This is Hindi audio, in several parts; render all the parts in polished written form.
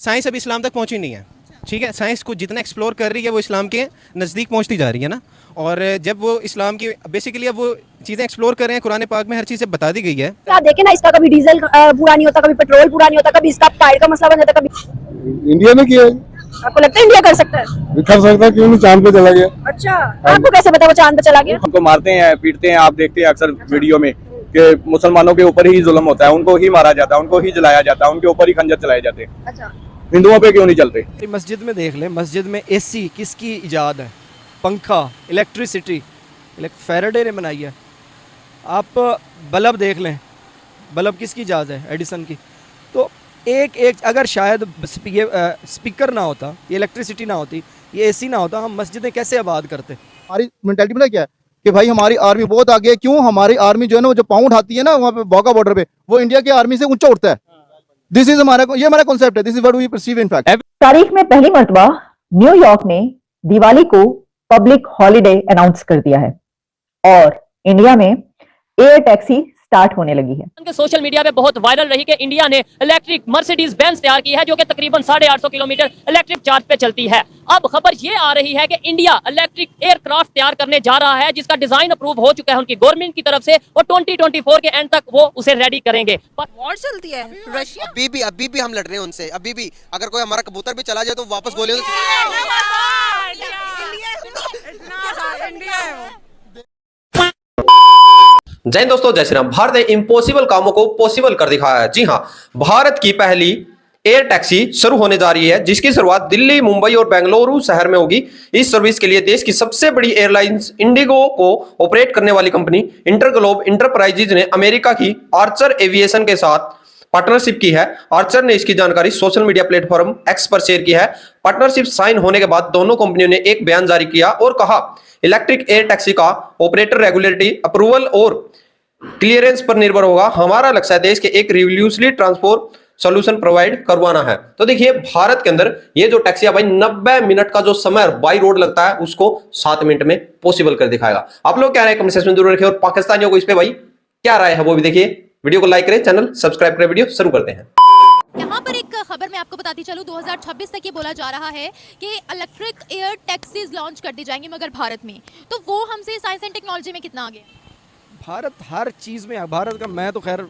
साइंस अभी इस्लाम तक पहुंची नहीं है, ठीक है। साइंस को जितना एक्सप्लोर कर रही है वो इस्लाम के नज़दीक पहुंचती जा रही है ना। और जब वो इस्लाम की बेसिकली अब वो चीज़ें एक्सप्लोर कर रहे हैं, कुरान पाक में हर चीज़ बता दी गई है। आप देखें ना, इसका कभी डीजल पूरा नहीं होता, कभी पेट्रोल पूरा नहीं होता, कभी इसका टायर का मसला बन जाता, कभी इंडिया ने किया है। आपको लगता है इंडिया कर सकता है? कर सकता है, क्यों नहीं, चांद पे चला गया। अच्छा, आपको कैसे पता वो चांद पे चला गया? उनको मारते हैं, पीटते हैं, आप देखते हैं अक्सर वीडियो में कि मुसलमानों के ऊपर ही जुल्म होता है, उनको ही मारा जाता है, उनको ही जलाया जाता है, उनके ऊपर ही खंजर चलाए जाते हैं। अच्छा, हिंदुओं पे क्यों नहीं चलते? मस्जिद में देख लें, मस्जिद में एसी किसकी इजाद है? पंखा, इलेक्ट्रिसिटी फैराडे ने बनाई है। आप बल्ब देख लें, बल्ब किसकी इजाद है? एडिसन की। तो एक अगर शायद ये स्पीकर ना होता, ये इलेक्ट्रिसिटी ना होती, ये एसी ना होता, हम मस्जिदें कैसे आबाद करते? हमारी मेंटालिटी में क्या है कि भाई हमारी आर्मी बहुत आगे है। क्यों? हमारी आर्मी जो है ना, वो जो पाँव उठाती है ना वहाँ पे बॉर्डर बॉर्डर पे, वो इंडिया की आर्मी से ऊंचा उठता है। दिस इज ये हमारा कॉन्सेप्ट है। This is what we perceive in fact. तारीख में पहली मर्तबा न्यूयॉर्क ने दिवाली को पब्लिक हॉलिडे अनाउंस कर दिया है और इंडिया में एयर टैक्सी स्टार्ट होने लगी है। सोशल मीडिया पे बहुत वायरल रही कि इंडिया ने इलेक्ट्रिक मर्सिडीज बेंज तैयार की है जो कि तकरीबन 850 किलोमीटर इलेक्ट्रिक चार्ज पे चलती है। अब खबर ये आ रही है कि इंडिया इलेक्ट्रिक एयरक्राफ्ट तैयार करने जा रहा है जिसका डिजाइन अप्रूव हो चुका है उनकी गवर्नमेंट की तरफ से और 2024 के एंड तक वो उसे रेडी करेंगे। वॉर चलती है रशिया, अभी भी हम लड़ रहे हैं उनसे। अभी भी अगर कोई हमारा कबूतर भी चला जाए तो वापस गोली जय हिंद दोस्तों, जय श्री राम। भारत ने इम्पॉसिबल कामों को पॉसिबल कर दिखाया है। जी हां, भारत की पहली एयर टैक्सी शुरू होने जा रही है जिसकी शुरुआत दिल्ली, मुंबई और बेंगलुरु शहर में होगी। इस सर्विस के लिए देश की सबसे बड़ी एयरलाइंस इंडिगो को ऑपरेट करने वाली कंपनी इंटरग्लोब इंटरप्राइजेज ने अमेरिका की आर्चर एविएशन के साथ पार्टनरशिप की है। आर्चर ने इसकी जानकारी सोशल मीडिया प्लेटफॉर्म एक्स पर शेयर की है। पार्टनरशिप साइन होने के बाद दोनों कंपनियों ने एक बयान जारी किया और कहा, इलेक्ट्रिक एयर टैक्सी का ऑपरेटर रेगुलेटरी अप्रूवल और क्लियरेंस पर निर्भर होगा। हमारा लक्ष्य है देश के एक रिवोल्यूशनरी ट्रांसपोर्ट सॉल्यूशन प्रोवाइड करवाना है। तो देखिए, भारत के अंदर ये जो टैक्सी है भाई 90 मिनट का जो समय बाई रोड लगता है उसको 7 मिनट में पॉसिबल कर दिखाएगा। आप लोग क्या राय कमेंट सेक्शन में जरूर रखें और पाकिस्तानियों को इस पे भाई क्या राय है वो भी देखिए। वीडियो को लाइक करें, चैनल सब्सक्राइब करें। वीडियो शुरू करते हैं। यहाँ पर एक खबर मैं आपको बताती चलूँ, 2026 तक ये बोला जा रहा है कि इलेक्ट्रिक एयर टैक्सीज लॉन्च कर दी जाएंगी, मगर भारत में। तो वो हमसे साइंस एंड टेक्नोलॉजी में कितना आगे? भारत हर चीज़ में, भारत का मैं तो खैर,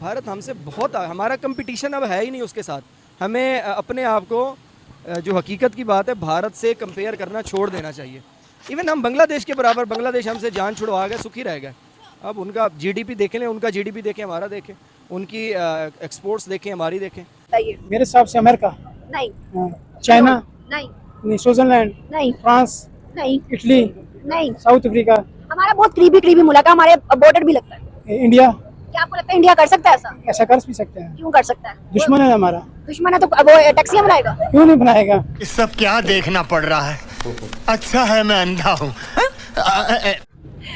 भारत हमसे बहुत, हमारा कंपटीशन अब है ही नहीं उसके साथ। हमें अपने आप को, जो हकीकत की बात है, भारत से कंपेयर करना छोड़ देना चाहिए। इवन हम बांग्लादेश के बराबर, बांग्लादेश हमसे जान छुड़वा गए, सुखी रह गए। अब उनका जीडीपी देखें, उनका जीडीपी देखें, हमारा देखें, उनकी एक्सपोर्ट्स देखें, हमारी देखें। मेरे हिसाब से अमेरिका नहीं, चाइना नहीं, स्विट्जरलैंड नहीं, फ्रांस नहीं, इटली नहीं, साउथ अफ्रीका, हमारा बहुत करीबी मुल्क है, हमारे बॉर्डर भी लगता है। इंडिया। क्या आपको लगता है इंडिया कर सकता है ऐसा? ऐसा कर भी सकते हैं। क्यों कर सकता है? दुश्मन है हमारा। दुश्मन है तो वो टैक्सियां बनाएगा? क्यों नहीं बनाएगा? सब क्या देखना पड़ रहा है? अच्छा है मैं अंधा हूँ।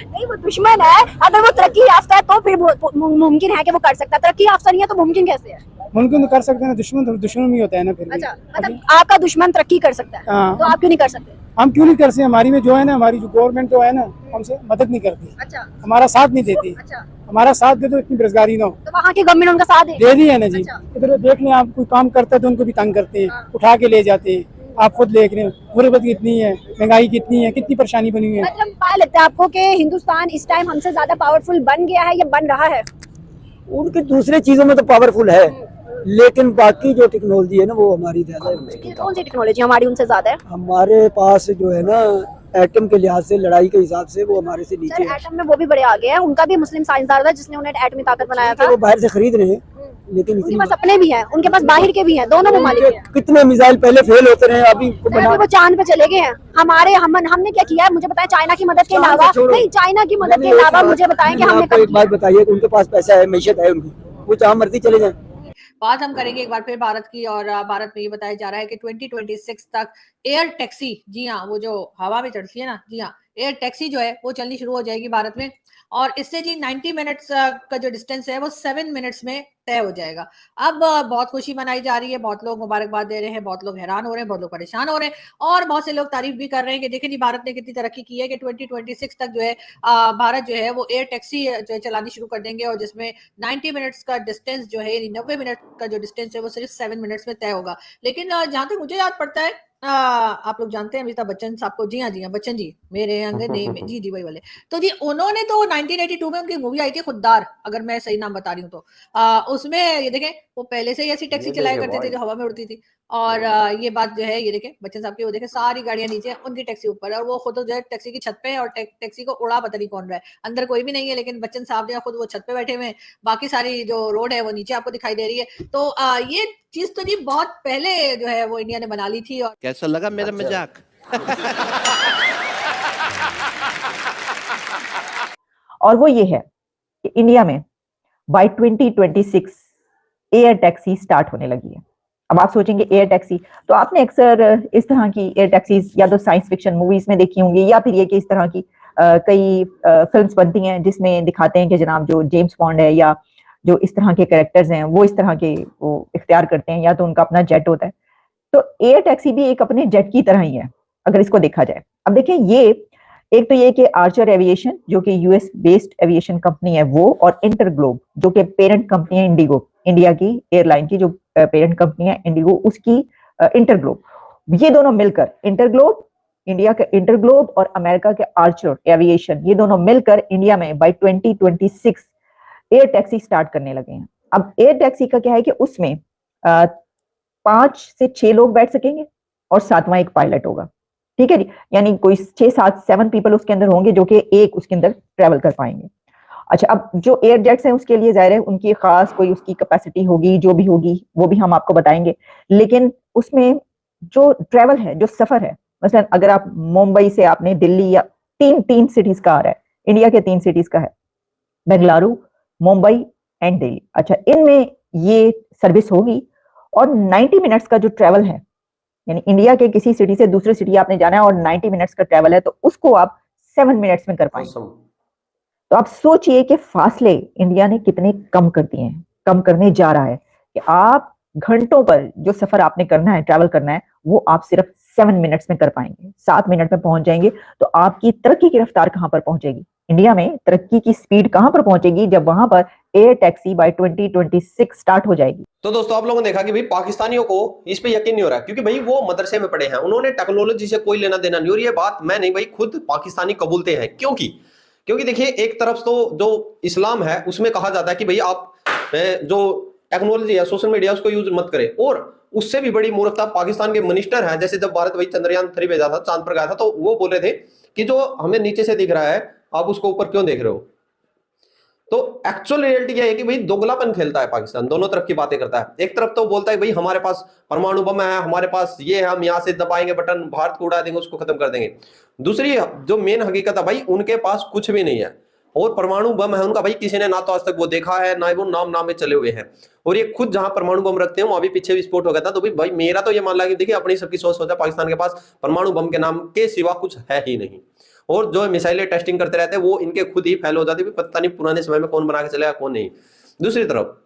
नहीं, वो दुश्मन है। अगर वो तरक्की याफ्ता है तो फिर मुमकिन है कि वो कर सकता है। तरक्की याफ्ता नहीं है तो मुमकिन कैसे है? मुमकिन तो कर सकते हैं, दुश्मन भी होता है ना फिर। अच्छा, मतलब आपका दुश्मन तरक्की कर सकता है तो आप क्यों नहीं कर सकते? हम क्यों नहीं कर सकते? हमारी में जो है ना, हमारी जो गवर्नमेंट जो है ना, हमसे मदद नहीं करती। अच्छा, हमारा साथ नहीं देती। अच्छा, हमारा साथ दे तो इतनी बेरोजगारी ना हो। तो वहाँ की गवर्नमेंट उनका साथ दे दी है ना जी। इधर देख लें आप, कोई काम करता है तो उनको भी तंग करते हैं, उठा के ले जाते हैं। आप खुद देख रहे हैं गुर्बत कितनी है, महंगाई कितनी है, कितनी परेशानी बनी हुई है। मतलब क्या लगता है आपको कि हिंदुस्तान इस टाइम हमसे ज्यादा पावरफुल बन गया है या बन रहा है? उनकी दूसरे चीजों में तो पावरफुल है, लेकिन बाकी जो टेक्नोलॉजी है ना वो हमारी ज्यादा है। कौन सी टेक्नोलॉजी हमारी उनसे ज्यादा है? हमारे पास जो है ना, एटम के लिहाज से, लड़ाई के हिसाब से वो हमारे से नीचे है। एटम में वो भी बड़े आगे हैं। उनका भी मुस्लिम साइंसदान था जिसने उन्हें एटमी ताकत बनाया था। वो बाहर से खरीद रहे हैं, लेकिन उनके पास अपने भी हैं, उनके पास बाहर के भी हैं, दोनों ममालिक हैं। कितने मिसाइल पहले फेल होते रहे, अभी वो चांद पे चले गए हैं। हमने क्या किया है मुझे बताएं? चाइना की मदद के अलावा नहीं, चाइना की मदद के अलावा मुझे बताएं कि हमने एक बात बताइए, उनके पास पैसा है, मैशत है उनकी, वो जहाँ मर्जी चले जाए। बात हम करेंगे एक बार फिर भारत की, और भारत में ये बताया जा रहा है कि 2026 तक एयर टैक्सी, जी हाँ, वो जो हवा में चढ़ती है ना, जी हाँ, एयर टैक्सी जो है वो चलनी शुरू हो जाएगी भारत में, और इससे जी 90 मिनट्स का जो डिस्टेंस है वो 7 मिनट्स में तय हो जाएगा। अब बहुत खुशी मनाई जा रही है, बहुत लोग मुबारकबाद दे रहे हैं, बहुत लोग हैरान हो रहे हैं, बहुत लोग परेशान हो रहे हैं, और बहुत से लोग तारीफ भी कर रहे हैं कि देखिए जी भारत ने कितनी तरक्की की है कि 2026 तक जो है भारत जो है वो एयर टैक्सी जो है चलानी शुरू कर देंगे, और जिसमें 90 मिनट्स का डिस्टेंस जो है, 90 मिनट का जो डिस्टेंस है वो सिर्फ 7 मिनट्स में तय होगा। लेकिन जहां तक मुझे याद पड़ता है, आप लोग जानते हैं अमिताभ बच्चन साहब को, जी हाँ बच्चन जी, मेरे अंगने में, जी वही वाले, तो जी उन्होंने तो 1982 में उनकी मूवी आई थी खुददार, अगर मैं सही नाम बता रही हूँ तो उसमें ये देखें वो पहले से ही ऐसी टैक्सी चलाया करते थे जो हवा में उड़ती थी, और ये बात जो है ये देखें बच्चन साहब की, वो देखें सारी गाड़ियां नीचे, उनकी टैक्सी ऊपर, और वो खुद जो है टैक्सी की छत पे है, और टैक्सी को उड़ा पता नहीं कौन रहा है, अंदर कोई भी नहीं है, लेकिन बच्चन साहब जो है खुद वो छत पे बैठे हुए हैं, बाकी सारी जो रोड है वो नीचे आपको दिखाई दे रही है। तो ये चीज तो जी बहुत पहले जो है वो इंडिया ने बना ली थी। और कैसा लगा मेरा मजाक? और वो ये है कि इंडिया में बाय 2026 एयर टैक्सी स्टार्ट होने लगी है। अब आप सोचेंगे एयर टैक्सी, तो आपने अक्सर इस तरह की एयर टैक्सीज या तो साइंस फिक्शन मूवीज में देखी होंगी, या फिर ये कि इस तरह की कई फिल्म्स बनती हैं जिसमें दिखाते हैं कि जनाब जो जेम्स बॉन्ड है या जो इस तरह के कैरेक्टर्स हैं वो इस तरह के वो इख्तियार करते हैं, या तो उनका अपना जेट होता है। तो एयर टैक्सी भी एक अपने जेट की तरह ही है अगर इसको देखा जाए। अब देखिए ये एक तो ये कि आर्चर एविएशन जो कि यूएस बेस्ड एविएशन कंपनी है वो, और इंटरग्लोब जो कि पेरेंट कंपनी है इंडिगो, इंडिया की एयरलाइन की जो पेरेंट कंपनी है इंडिगो, उसकी इंटरग्लोब, ये दोनों मिलकर इंटरग्लोब, इंडिया का इंटरग्लोब और अमेरिका के आर्चर एविएशन, ये दोनों मिलकर इंडिया में बाय 2026 एयर टैक्सी स्टार्ट करने लगे हैं। अब एयर टैक्सी का क्या है कि उसमें 5 से 6 लोग बैठ सकेंगे और 7वां एक पायलट होगा, ठीक है जी, यानी कोई 6-7 पीपल उसके अंदर होंगे जो कि एक उसके अंदर ट्रेवल कर पाएंगे। अच्छा, अब जो एयर जेट्स हैं उसके लिए जाहिर है उनकी खास कोई उसकी कैपेसिटी होगी, जो भी होगी वो भी हम आपको बताएंगे, लेकिन उसमें जो ट्रेवल है, जो सफर है, मसलन अगर आप मुंबई से आपने दिल्ली या तीन सिटीज का आ रहा है, इंडिया के 3 सिटीज का है, बेंगलुरु, मुंबई एंड दिल्ली। अच्छा, इनमें ये सर्विस होगी, और 90 मिनट्स का जो ट्रेवल है, यानी इंडिया के किसी सिटी से दूसरे सिटी आपने जाना है और 90 मिनट्स का ट्रेवल है, तो उसको आप 7 मिनट्स में कर पाएंगे। तो आप सोचिए कि फासले इंडिया ने कितने कम कर दिए हैं, कम करने जा रहा है, कि आप घंटों पर जो सफर आपने करना है, ट्रैवल करना है, वो आप सिर्फ 7 मिनट्स में कर पाएंगे, 7 मिनट में पहुंच जाएंगे। तो आपकी तरक्की की रफ्तार कहां पर पहुंचेगी, इंडिया में तरक्की की स्पीड कहां पर पहुंचेगी, जब वहां पर एयर टैक्सी बाय 2026 स्टार्ट हो जाएगी। तो दोस्तों आप लोगों ने देखा कि भाई पाकिस्तानियों को इस पे यकीन नहीं हो रहा, क्योंकि भाई वो मदरसे में पढ़े हैं, उन्होंने टेक्नोलॉजी से कोई लेना देना नहीं। और ये बात मैं नहीं भाई, खुद पाकिस्तानी कबूलते हैं। क्योंकि देखिए, एक तरफ तो जो इस्लाम है उसमें कहा जाता है कि भाई आप जो टेक्नोलॉजी है, सोशल मीडिया, उसको यूज मत करें। और उससे भी बड़ी मूर्खता पाकिस्तान के मिनिस्टर हैं, जैसे जब भारत भाई चंद्रयान 3 भेजा था, चांद पर गया था, तो वो बोल रहे थे कि जो हमें नीचे से दिख रहा है आप उसको ऊपर क्यों देख रहे हो। तो एक्चुअल रियलिटी क्या है कि भाई दोगलापन खेलता है पाकिस्तान, दोनों तरफ की बातें करता है। एक तरफ तो बोलता है भाई हमारे पास परमाणु बम है, हमारे पास ये है, हम यहाँ से दबाएंगे बटन, भारत को उड़ा देंगे, उसको खत्म कर देंगे। दूसरी जो मेन हकीकत है भाई, उनके पास कुछ भी नहीं है, और परमाणु बम है उनका भाई किसी ने ना तो आज तक वो देखा है, ना वो नाम में चले हुए हैं। और ये खुद जहां परमाणु बम रखते हैं वहां भी पीछे विस्फोट हो गया था। तो भाई मेरा तो ये मान ला कि देखिए अपनी सबकी सोच सोचा, पाकिस्तान के पास परमाणु बम के नाम के सिवा कुछ है ही नहीं। और जो मिसाइलें टेस्टिंग करते रहते हैं वो इनके खुद ही फेल हो जाती है, पता नहीं पुराने समय में कौन बना के चलेगा कौन नहीं। दूसरी तरफ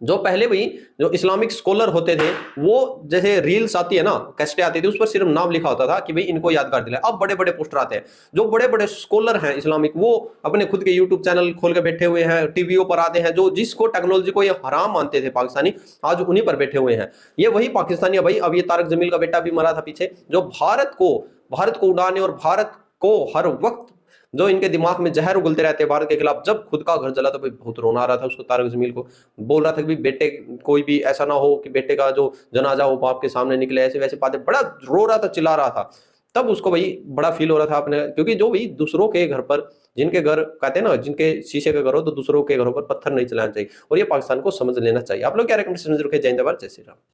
जो पहले भी जो इस्लामिक स्कॉलर होते थे, वो जैसे रील्स आती है ना, कैसेटें आती थी, उस पर सिर्फ नाम लिखा होता था कि भाई इनको यादगार दिलाए। अब बड़े बड़े पोस्टर आते हैं, जो बड़े बड़े स्कॉलर हैं इस्लामिक, वो अपने खुद के यूट्यूब चैनल खोल के बैठे हुए हैं, टीवीओ पर आते हैं, जो जिसको टेक्नोलॉजी को ये हराम मानते थे पाकिस्तानी, आज उन्हीं पर बैठे हुए हैं। ये वही पाकिस्तानी है भाई। अब ये तारक जमील का बेटा भी मरा था पीछे, जो भारत को उड़ाने और भारत को हर वक्त जो इनके दिमाग में जहर उगलते रहते हैं भारत के खिलाफ। जब खुद का घर जला तो भाई बहुत रोना आ रहा था उसको, तारक जमील को बोल रहा था कि बेटे कोई भी ऐसा ना हो कि बेटे का जो जनाजा हो बाप के सामने निकले, ऐसे वैसे बातें, बड़ा रो रहा था, चिल्ला रहा था। तब उसको भाई बड़ा फील हो रहा था अपने, क्योंकि जो भाई दूसरों के घर पर, जिनके घर कहते हैं ना, जिनके शीशे के घर हो, तो दूसरों के घरों पर पत्थर नहीं चलाना चाहिए, और ये पाकिस्तान को समझ लेना चाहिए। आप लोग क्या रिकमेंडेशन जरूर जय हिंद, जय श्री राम।